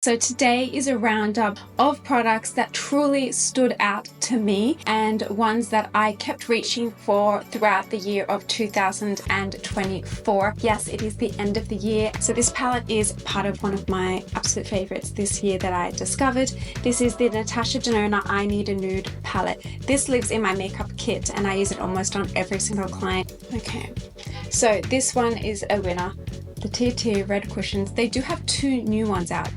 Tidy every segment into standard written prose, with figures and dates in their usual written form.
So today is a roundup of products that truly stood out to me and ones that I kept reaching for throughout the year of 2024. Yes, it is the end of the year. So this palette is part of one of my absolute favorites this year that I discovered. This is the Natasha Denona I Need a Nude palette. This lives in my makeup kit and I use it almost on every single client. Okay, so this one is a winner. The TIRTIR red cushions. They do have two new ones out.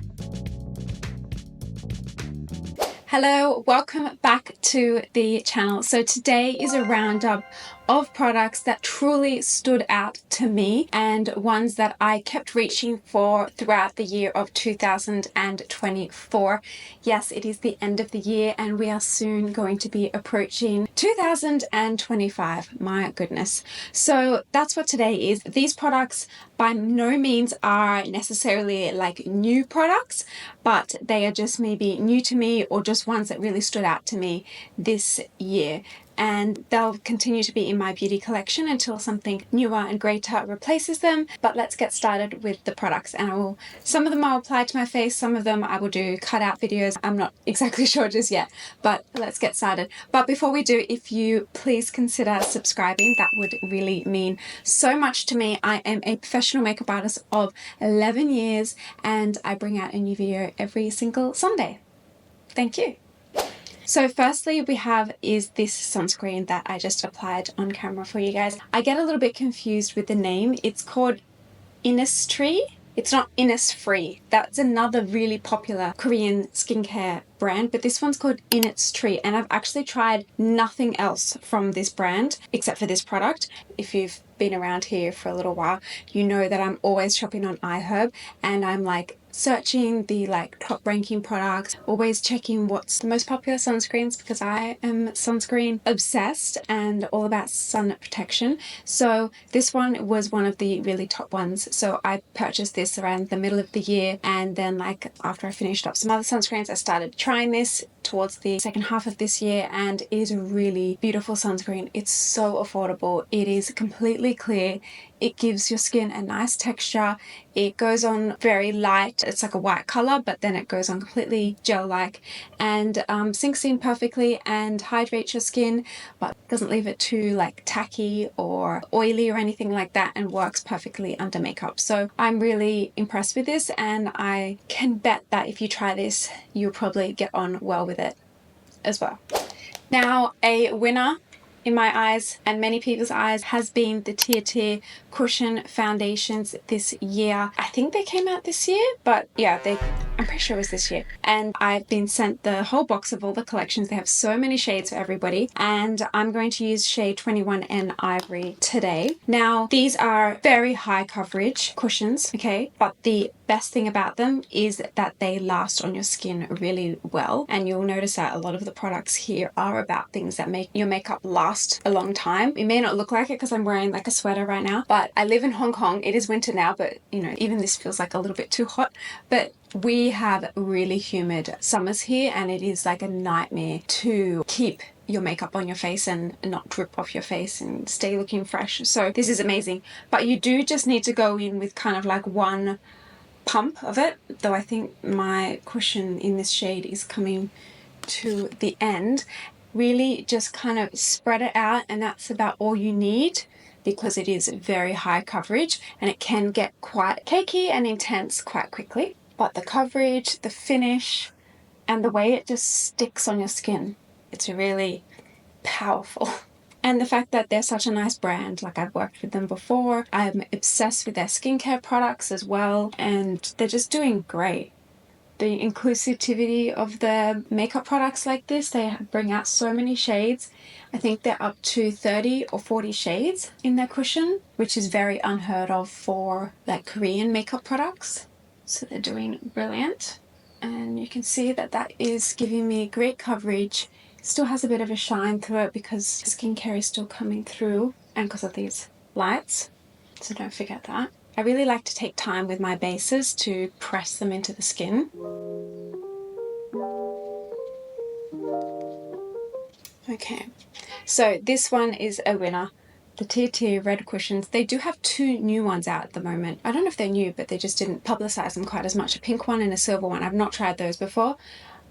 Hello, welcome back to the channel. So today is a roundup of products that truly stood out to me and ones that I kept reaching for throughout the year of 2024. Yes, it is the end of the year and we are soon going to be approaching 2025. My goodness. So that's what today is. These products by no means are necessarily like new products, but they are just maybe new to me or just ones that really stood out to me this year. And they'll continue to be in my beauty collection until something newer and greater replaces them. But let's get started with the products, and some of them I'll apply to my face, some of them I will do cutout videos. I'm not exactly sure just yet, but let's get started. But before we do, if you please consider subscribing, that would really mean so much to me. I am a professional makeup artist of 11 years and I bring out a new video every single Sunday. Thank you. So firstly we have is this sunscreen that I just applied on camera for you guys. I get a little bit confused with the name. It's called isntree. It's not Innisfree. That's another really popular Korean skincare brand, but this one's called isntree, and I've actually tried nothing else from this brand except for this product. If you've been around here for a little while, you know that I'm always shopping on iHerb and I'm like searching the top ranking products, always checking what's the most popular sunscreens because I am sunscreen obsessed and all about sun protection. So this one was one of the really top ones. So I purchased this around the middle of the year, and then after I finished up some other sunscreens, I started trying this towards the second half of this year, and it is a really beautiful sunscreen. It's so affordable. It is completely clear. It gives your skin a nice texture. It goes on very light. It's like a white color, but then it goes on completely gel-like and sinks in perfectly and hydrates your skin, but doesn't leave it too tacky or oily or anything like that, and works perfectly under makeup. So I'm really impressed with this, and I can bet that if you try this, you'll probably get on well with it as well. Now, a winner in my eyes and many people's eyes has been the TIRTIR cushion foundations this year. I think they came out this year, but yeah, I'm pretty sure it was this year. And I've been sent the whole box of all the collections. They have so many shades for everybody, and I'm going to use shade 21N Ivory today. Now, these are very high coverage cushions, okay, but the best thing about them is that they last on your skin really well, and you'll notice that a lot of the products here are about things that make your makeup last a long time. It may not look like it because I'm wearing a sweater right now, but I live in Hong Kong. It is winter now, but even this feels a little bit too hot. But we have really humid summers here, and it is a nightmare to keep your makeup on your face and not drip off your face and stay looking fresh. So this is amazing, but you do just need to go in with kind of one pump of it, though I think my cushion in this shade is coming to the end. Really just kind of spread it out, and that's about all you need because it is very high coverage and it can get quite cakey and intense quite quickly. But the coverage, the finish, and the way it just sticks on your skin, it's really powerful. And the fact that they're such a nice brand, I've worked with them before. I'm obsessed with their skincare products as well, and they're just doing great. The inclusivity of the makeup products like this, they bring out so many shades. I think they're up to 30 or 40 shades in their cushion, which is very unheard of for Korean makeup products. So they're doing brilliant. And you can see that that is giving me great coverage. Still has a bit of a shine through it because skincare is still coming through and because of these lights, so don't forget that. I really like to take time with my bases to press them into the skin. Okay, so this one is a winner. the TIRTIR red cushions. They do have 2 new ones out at the moment. I don't know if they're new, but they just didn't publicize them quite as much. A pink one and a silver one. I've not tried those before,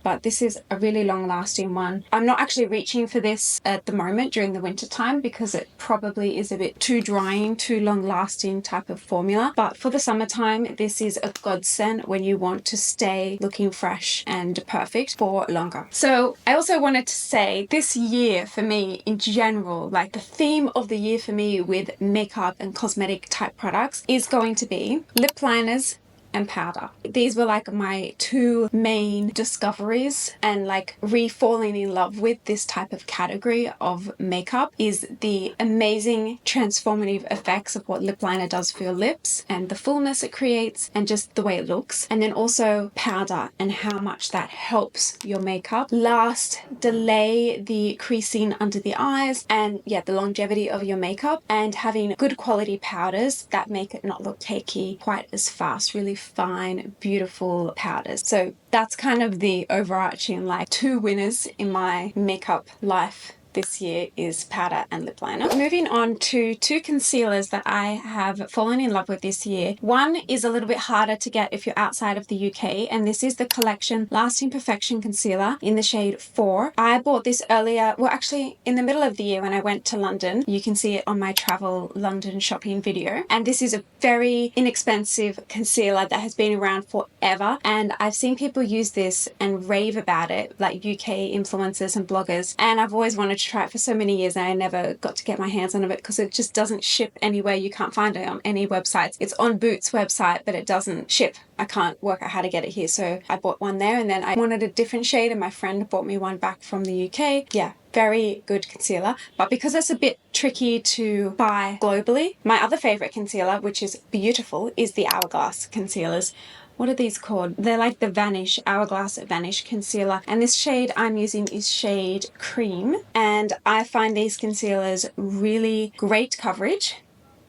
but this is a really long lasting one. I'm not actually reaching for this at the moment during the winter time because it probably is a bit too drying, too long lasting type of formula. But for the summertime, this is a godsend when you want to stay looking fresh and perfect for longer. So I also wanted to say this year for me in general, like the theme of the year for me with makeup and cosmetic type products is going to be lip liners and powder. These were like my 2 main discoveries, and like re-falling in love with this type of category of makeup is the amazing transformative effects of what lip liner does for your lips and the fullness it creates and just the way it looks, and then also powder and how much that helps your makeup last, delay the creasing under the eyes, and yeah, the longevity of your makeup, and having good quality powders that make it not look cakey quite as fast. Really fine, beautiful powders. So that's kind of the overarching like 2 winners in my makeup life this year is powder and lip liner. Moving on to 2 concealers that I have fallen in love with this year. One is a little bit harder to get if you're outside of the UK, and this is the Collection Lasting Perfection Concealer in the shade 4. I bought this earlier, well actually in the middle of the year when I went to London. You can see it on my travel London shopping video. And this is a very inexpensive concealer that has been around forever, and I've seen people use this and rave about it, like UK influencers and bloggers, and I've always wanted to try it for so many years and I never got to get my hands on it because it just doesn't ship anywhere. You can't find it on any websites. It's on Boots website, but it doesn't ship. I can't work out how to get it here, so I bought one there, and then I wanted a different shade and my friend bought me one back from the UK. Yeah, very good concealer, but because it's a bit tricky to buy globally, my other favorite concealer, which is beautiful, is the Hourglass concealers. What are these called? They're like the Vanish, Hourglass Vanish concealer. And this shade I'm using is shade Cream. And I find these concealers really great coverage,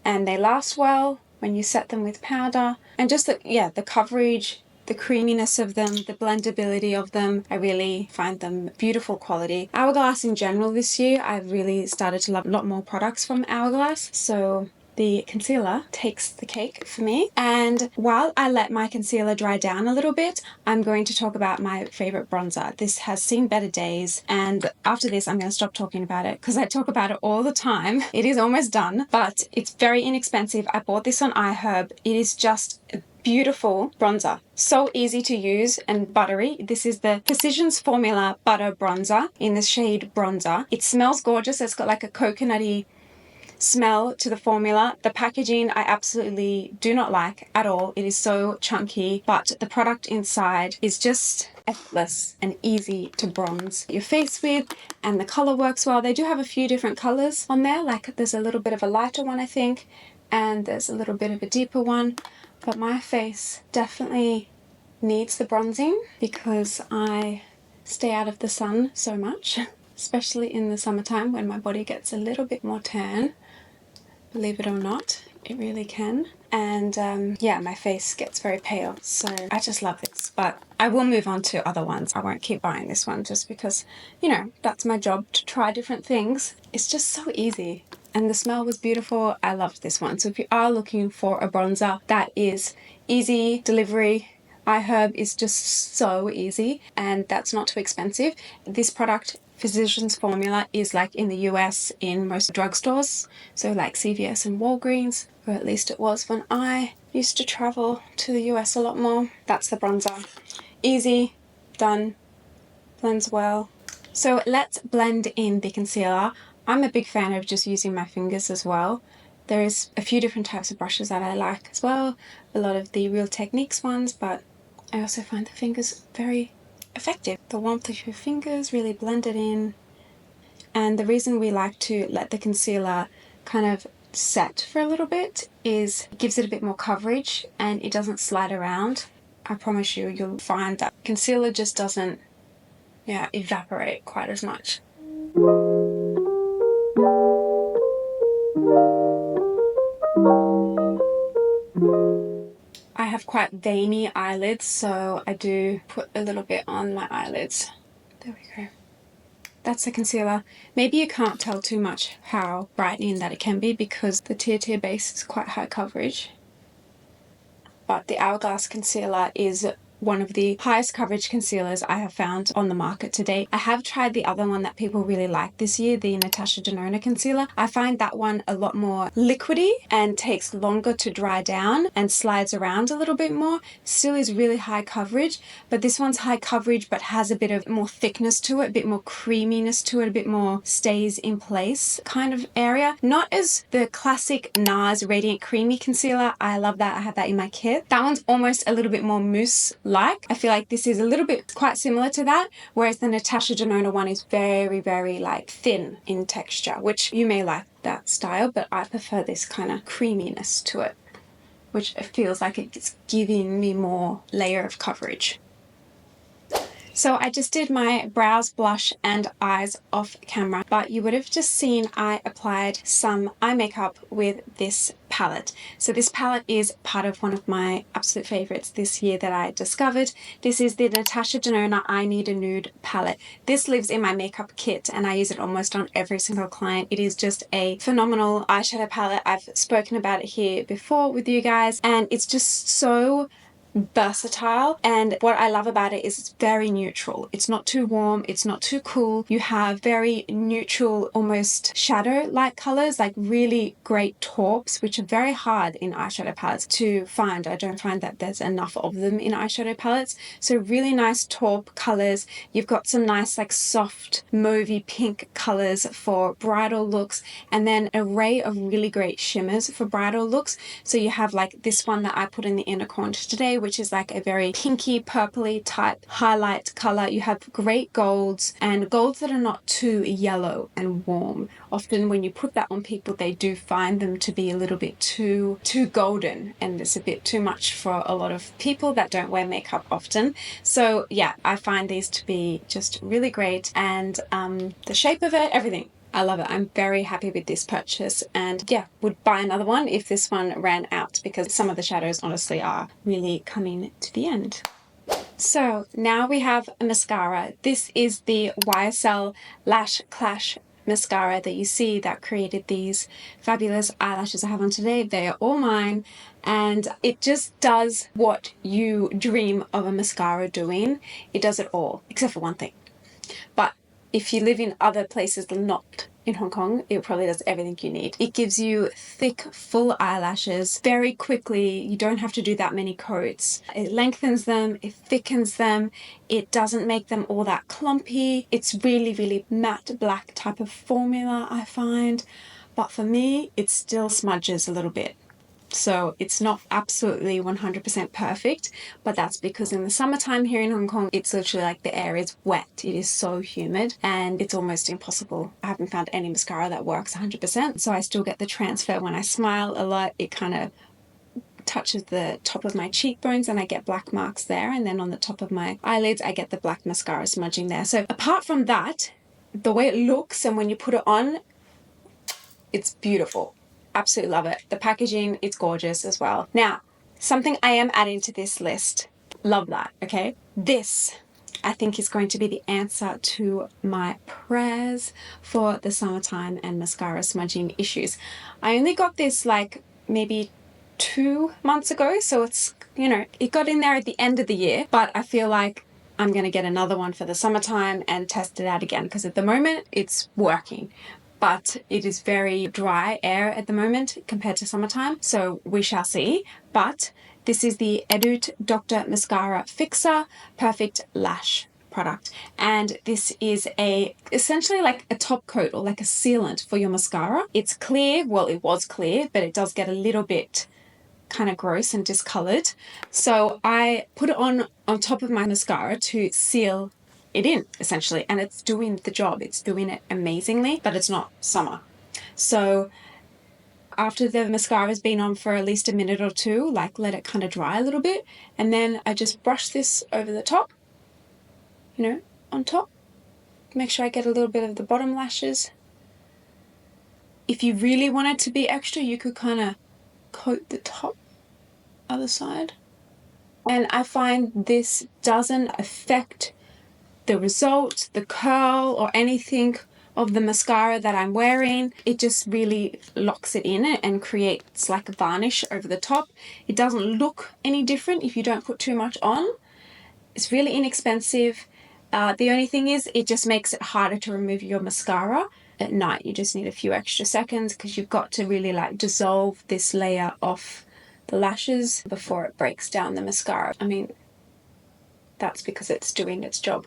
and they last well when you set them with powder. And just the coverage, the creaminess of them, the blendability of them, I really find them beautiful quality. Hourglass in general this year, I've really started to love a lot more products from Hourglass. So the concealer takes the cake for me. And while I let my concealer dry down a little bit, I'm going to talk about my favorite bronzer. This has seen better days, and after this I'm going to stop talking about it because I talk about it all the time. It is almost done, but it's very inexpensive. I bought this on iHerb. It is just a beautiful bronzer. So easy to use and buttery. This is the Physicians Formula Butter Bronzer in the shade Bronzer. It smells gorgeous. It's got like a coconutty smell to the formula. The packaging I absolutely do not like at all. It is so chunky, but the product inside is just effortless and easy to bronze your face with, and the color works well. They do have a few different colors on there, like there's a little bit of a lighter one I think, and there's a little bit of a deeper one, but my face definitely needs the bronzing because I stay out of the sun so much, especially in the summertime when my body gets a little bit more tan. Believe it or not, it really can. And yeah, my face gets very pale, so I just love this. But I will move on to other ones. I won't keep buying this one just because, you know, that's my job, to try different things. It's just so easy. And the smell was beautiful. I loved this one. So if you are looking for a bronzer that is easy delivery, iHerb is just so easy and that's not too expensive. This product, Physicians Formula, is like in the US in most drugstores, so like CVS and Walgreens, or at least it was when I used to travel to the US a lot more. That's the bronzer. Easy, done, blends well. So let's blend in the concealer. I'm a big fan of just using my fingers as well. There's a few different types of brushes that I like as well, a lot of the Real Techniques ones, but I also find the fingers very effective. The warmth of your fingers really blend it in. And the reason we like to let the concealer kind of set for a little bit is it gives it a bit more coverage and it doesn't slide around. I promise you, you'll find that concealer just doesn't evaporate quite as much. I have quite veiny eyelids, so I do put a little bit on my eyelids. There we go. that's the concealer. Maybe you can't tell too much how brightening that it can be because the TIRTIR base is quite high coverage. But the Hourglass concealer is one of the highest coverage concealers I have found on the market to date. I have tried the other one that people really like this year, the Natasha Denona concealer. I find that one a lot more liquidy and takes longer to dry down and slides around a little bit more. Still is really high coverage, but this one's high coverage but has a bit of more thickness to it, a bit more creaminess to it, a bit more stays in place kind of area. Not as the classic NARS Radiant Creamy Concealer. I love that. I have that in my kit. That one's almost a little bit more mousse like. I feel like this is a little bit quite similar to that, whereas the Natasha Denona one is very, very like thin in texture, which you may like that style, but I prefer this kind of creaminess to it, which feels like it's giving me more layer of coverage. So I just did my brows, blush and eyes off camera, but you would have just seen I applied some eye makeup with this palette. So this palette is part of one of my absolute favorites this year that I discovered. This is the Natasha Denona I Need a Nude palette. This lives in my makeup kit and I use it almost on every single client. It is just a phenomenal eyeshadow palette. I've spoken about it here before with you guys, and it's just so versatile, and what I love about it is it's very neutral. It's not too warm, it's not too cool. You have very neutral, almost shadow like colors, like really great taupes, which are very hard in eyeshadow palettes to find. I don't find that there's enough of them in eyeshadow palettes. So really nice taupe colors. You've got some nice like soft mauvey pink colors for bridal looks, and then an array of really great shimmers for bridal looks. So you have like this one that I put in the inner corner today, which is like a very pinky purpley type highlight color. You have great golds, and golds that are not too yellow and warm. Often when you put that on people, they do find them to be a little bit too golden, and it's a bit too much for a lot of people that don't wear makeup often. So yeah, I find these to be just really great, and the shape of it, everything. I love it. I'm very happy with this purchase, and yeah, would buy another one if this one ran out, because some of the shadows honestly are really coming to the end. So now we have a mascara. This is the YSL Lash Clash mascara that you see that created these fabulous eyelashes I have on today. They are all mine, and it just does what you dream of a mascara doing. It does it all, except for one thing. But if you live in other places than not in Hong Kong, it probably does everything you need. It gives you thick, full eyelashes very quickly. You don't have to do that many coats. It lengthens them, it thickens them, it doesn't make them all that clumpy. It's really, really matte black type of formula, I find. But for me, it still smudges a little bit. So it's not absolutely 100% perfect, but that's because in the summertime here in Hong Kong, it's literally like the air is wet. It is so humid and it's almost impossible. I haven't found any mascara that works 100%. So I still get the transfer when I smile a lot. It kind of touches the top of my cheekbones and I get black marks there. And then on the top of my eyelids, I get the black mascara smudging there. So apart from that, the way it looks and when you put it on, it's beautiful. Absolutely love it. The packaging, it's gorgeous as well. Now, something I am adding to this list. Love that, okay? This, I think, is going to be the answer to my prayers for the summertime and mascara smudging issues. I only got this like maybe 2 months ago, so it's, you know, it got in there at the end of the year, but I feel like I'm going to get another one for the summertime and test it out again, because at the moment it's working. But it is very dry air at the moment compared to summertime, so we shall see. But this is the ETUDE Dr. Mascara Fixer Perfect Lash product, and this is essentially like a top coat or like a sealant for your mascara. It's clear, well, it was clear, but it does get a little bit kind of gross and discolored. So I put it on top of my mascara to seal it in, essentially, and it's doing the job. It's doing it amazingly, but it's not summer. So after the mascara has been on for at least a minute or two, like let it kind of dry a little bit, and then I just brush this over the top, you know, on top. Make sure I get a little bit of the bottom lashes. If you really wanted to be extra, you could kind of coat the top other side. And I find this doesn't affect the result, the curl, or anything of the mascara that I'm wearing. It just really locks it in and creates like a varnish over the top. It doesn't look any different if you don't put too much on. It's really inexpensive. The only thing is it just makes it harder to remove your mascara at night. You just need a few extra seconds because you've got to really like dissolve this layer off the lashes before it breaks down the mascara. I mean, that's because it's doing its job.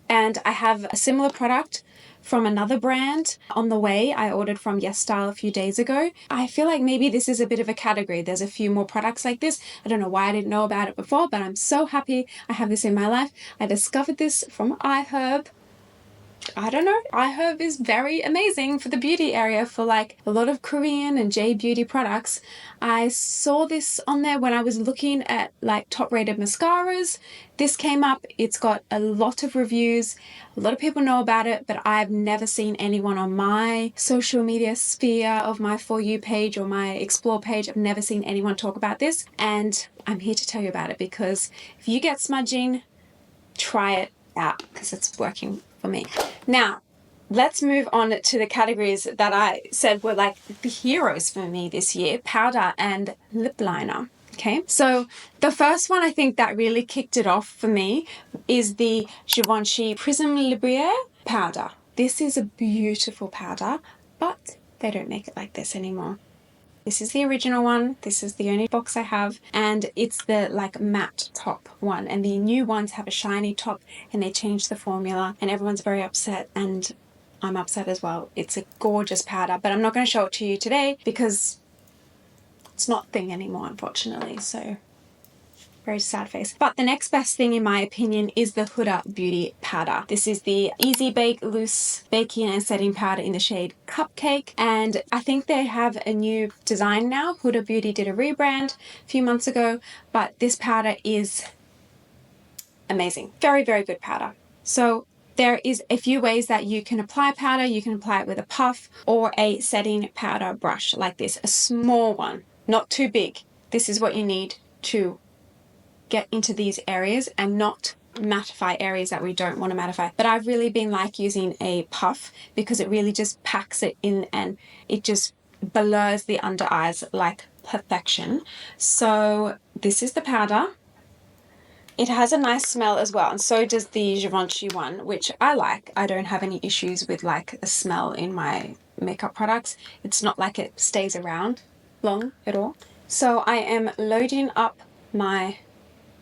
And I have a similar product from another brand on the way. I ordered from Yes Style a few days ago. I feel like maybe this is a bit of a category. There's a few more products like this. I don't know why I didn't know about it before, but I'm so happy I have this in my life. I discovered this from iHerb. I don't know, iHerb is very amazing for the beauty area for like a lot of Korean and J beauty products. I saw this on there when I was looking at like top rated mascaras. This came up. It's got a lot of reviews. A lot of people know about it, but I've never seen anyone on my social media sphere of my For You page or my Explore page. I've never seen anyone talk about this, and I'm here to tell you about it because if you get smudging, try it out because it's working for me. Now, let's move on to the categories that I said were like the heroes for me this year: powder and lip liner. Okay, so the first one I think that really kicked it off for me is the Givenchy Prism Libriere powder. This is a beautiful powder, but they don't make it like this anymore. This is the original one. This is the only box I have, and it's the like matte top one, and the new ones have a shiny top, and they changed the formula and everyone's very upset, and I'm upset as well. It's a gorgeous powder, but I'm not going to show it to you today because it's not a thing anymore, unfortunately. So very sad face. But the next best thing in my opinion is the Huda Beauty powder. This is the Easy Bake Loose Baking and Setting Powder in the shade Cupcake, and I think they have a new design now. Huda Beauty did a rebrand a few months ago, but this powder is amazing. Very, very good powder. So there is a few ways that you can apply powder. You can apply it with a puff or a setting powder brush like this, a small one, not too big. This is what you need to get into these areas and not mattify areas that we don't want to mattify. But I've really been like using a puff because it really just packs it in and it just blurs the under eyes like perfection. So this is the powder. It has a nice smell as well, and so does the Givenchy one, which I like. I don't have any issues with like a smell in my makeup products. It's not like it stays around long at all. So I am loading up my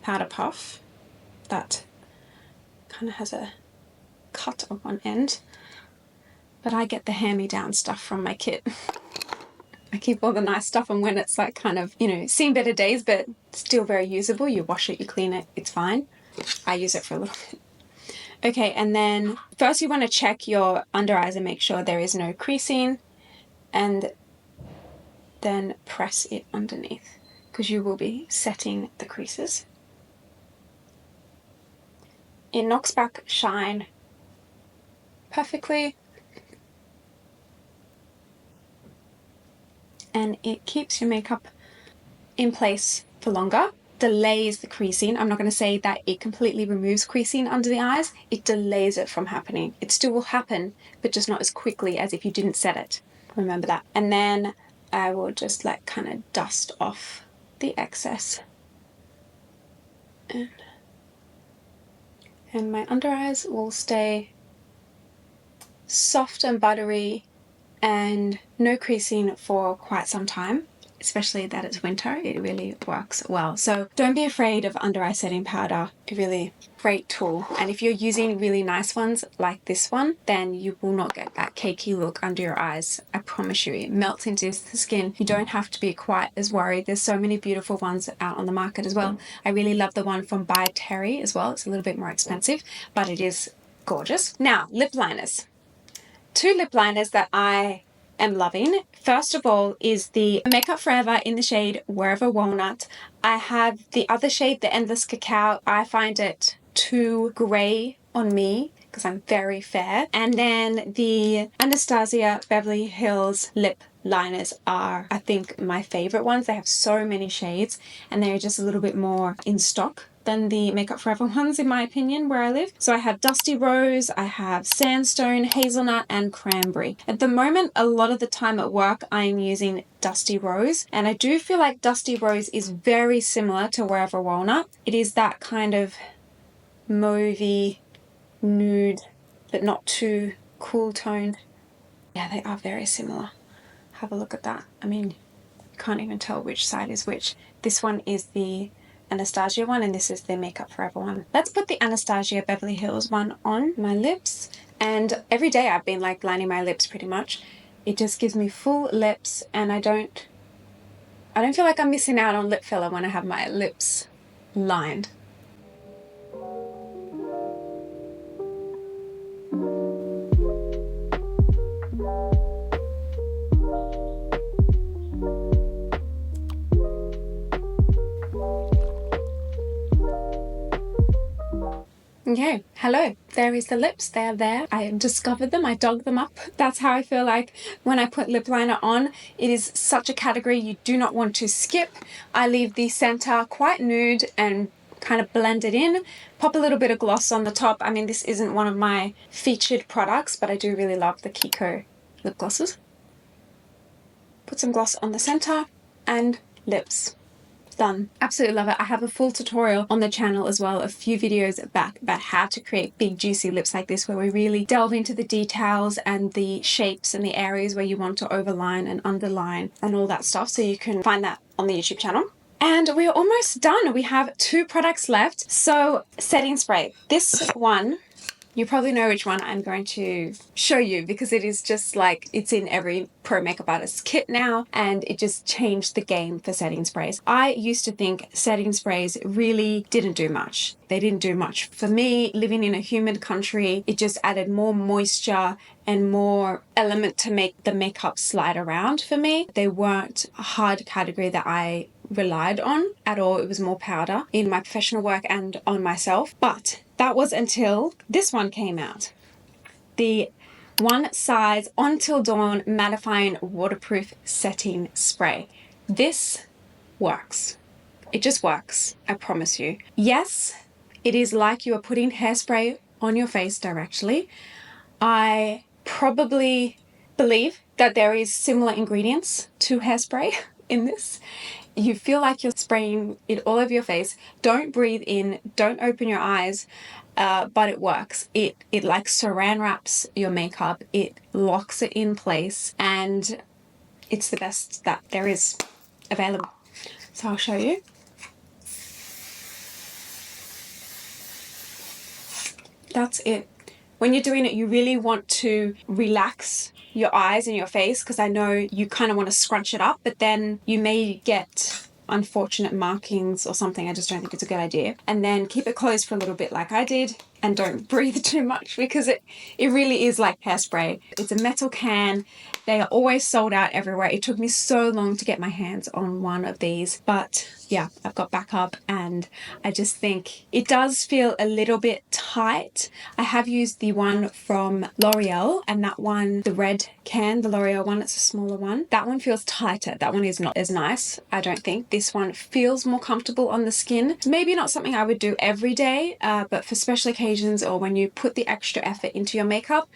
powder puff that kind of has a cut on one end, but I get the hand-me-down stuff from my kit. I keep all the nice stuff, and when it's like kind of, you know, seen better days but still very usable, you wash it, you clean it, it's fine. I use it for a little bit. Okay, and then first you want to check your under eyes and make sure there is no creasing, and then press it underneath because you will be setting the creases. It knocks back shine perfectly, and it keeps your makeup in place for longer, delays the creasing. I'm not going to say that it completely removes creasing under the eyes. It delays it from happening. It still will happen, but just not as quickly as if you didn't set it. Remember that. And then I will just like kind of dust off the excess. And my under eyes will stay soft and buttery and no creasing for quite some time, especially that it's winter. It really works well. So don't be afraid of under eye setting powder. A really great tool. And if you're using really nice ones like this one, then you will not get that cakey look under your eyes. I promise you, it melts into the skin. You don't have to be quite as worried. There's so many beautiful ones out on the market as well. I really love the one from By Terry as well. It's a little bit more expensive, but it is gorgeous. Now, lip liners. Two lip liners that I am loving. First of all is the Makeup Forever in the shade Wherever Walnut. I have the other shade, the Endless Cacao. I find it too grey on me because I'm very fair. And then the Anastasia Beverly Hills lip liners are, I think, my favorite ones. They have so many shades and they're just a little bit more in stock than the Makeup Forever ones, in my opinion, where I live. So I have Dusty Rose, I have Sandstone, Hazelnut, and Cranberry. At the moment, a lot of the time at work, I am using Dusty Rose, and I do feel like Dusty Rose is very similar to Wherever Walnut. It is that kind of mauvey nude, but not too cool toned. Yeah, they are very similar. Have a look at that. I mean, you can't even tell which side is which. This one is the Anastasia one, and this is the Makeup Forever one. Let's put the Anastasia Beverly Hills one on my lips. And every day I've been like lining my lips pretty much. It just gives me full lips, and I don't feel like I'm missing out on lip filler when I have my lips lined. Okay, hello. There is the lips. They are there. I discovered them. I dug them up. That's how I feel like when I put lip liner on. It is such a category you do not want to skip. I leave the center quite nude and kind of blend it in. Pop a little bit of gloss on the top. I mean, this isn't one of my featured products, but I do really love the Kiko lip glosses. Put some gloss on the center and lips. Done. Absolutely love it. I have a full tutorial on the channel as well, a few videos back, about how to create big juicy lips like this, where we really delve into the details and the shapes and the areas where you want to overline and underline and all that stuff. So you can find that on the YouTube channel. And we're almost done. We have 2 products left. So setting spray. This one, you probably know which one I'm going to show you, because it is just like, it's in every pro makeup artist kit now, and it just changed the game for setting sprays. I used to think setting sprays really didn't do much. They didn't do much for me. Living in a humid country, it just added more moisture and more element to make the makeup slide around for me. They weren't a hard category that I relied on at all. It was more powder in my professional work and on myself. But that was until this one came out. The One Size Until Dawn Mattifying Waterproof Setting Spray. This works. It just works, I promise you. Yes, it is like you are putting hairspray on your face directly. I probably believe that there is similar ingredients to hairspray in this. You feel like you're spraying it all over your face. Don't breathe in, don't open your eyes, but it works. It like saran wraps your makeup, it locks it in place, and it's the best that there is available. So I'll show you. That's it. When you're doing it, you really want to relax your eyes and your face, because I know you kind of want to scrunch it up, but then you may get unfortunate markings or something. I just don't think it's a good idea. And then keep it closed for a little bit like I did, and don't breathe too much, because it really is like hairspray. It's a metal can. They are always sold out everywhere. It took me so long to get my hands on one of these, but yeah, I've got backup, and I just think it does feel a little bit tight. I have used the one from L'Oreal, and that one, the red can, the L'Oreal one, it's a smaller one. That one feels tighter. That one is not as nice, I don't think. This one feels more comfortable on the skin. Maybe not something I would do every day, but for special occasions, or when you put the extra effort into your makeup,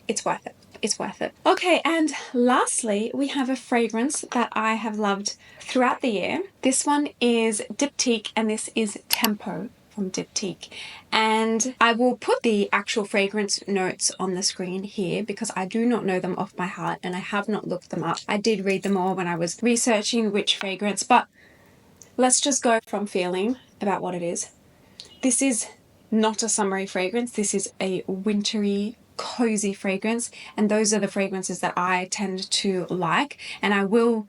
it's worth it. It's worth it. Okay, and lastly, we have a fragrance that I have loved throughout the year. This one is Diptyque, and this is Tempo from Diptyque. And I will put the actual fragrance notes on the screen here, because I do not know them off by heart, and I have not looked them up. I did read them all when I was researching which fragrance, but let's just go from feeling about what it is. This is not a summery fragrance. This is a wintry, cozy fragrance, and those are the fragrances that I tend to like. And I will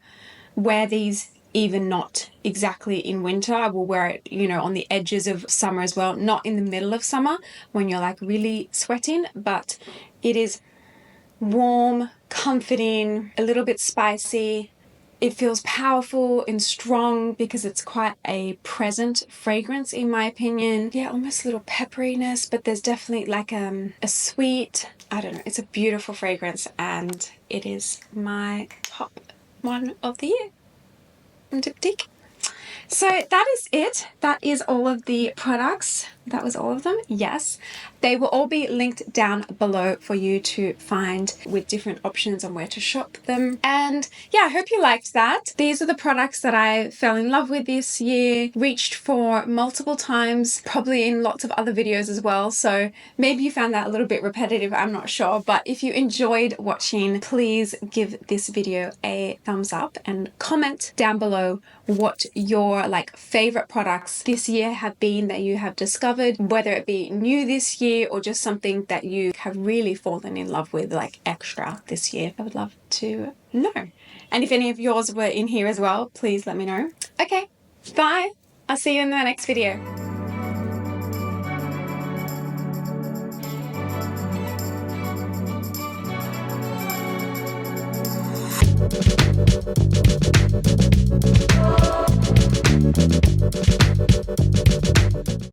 wear these even not exactly in winter. I will wear it, you know, on the edges of summer as well, not in the middle of summer when you're like really sweating, but it is warm, comforting, a little bit spicy. It feels powerful and strong because it's quite a present fragrance, in my opinion. Yeah, almost a little pepperiness, but there's definitely like a sweet, I don't know, it's a beautiful fragrance, and it is my top one of the year from Diptyque. So that is it. That is all of the products. That was all of them. Yes. They will all be linked down below for you to find with different options on where to shop them. And yeah, I hope you liked that. These are the products that I fell in love with this year, reached for multiple times, probably in lots of other videos as well. So maybe you found that a little bit repetitive, I'm not sure. But if you enjoyed watching, please give this video a thumbs up and comment down below what your favorite products this year have been that you have discovered, whether it be new this year or just something that you have really fallen in love with extra this year. I would love to know. And if any of yours were in here as well, please let me know. Okay, bye. I'll see you in the next video.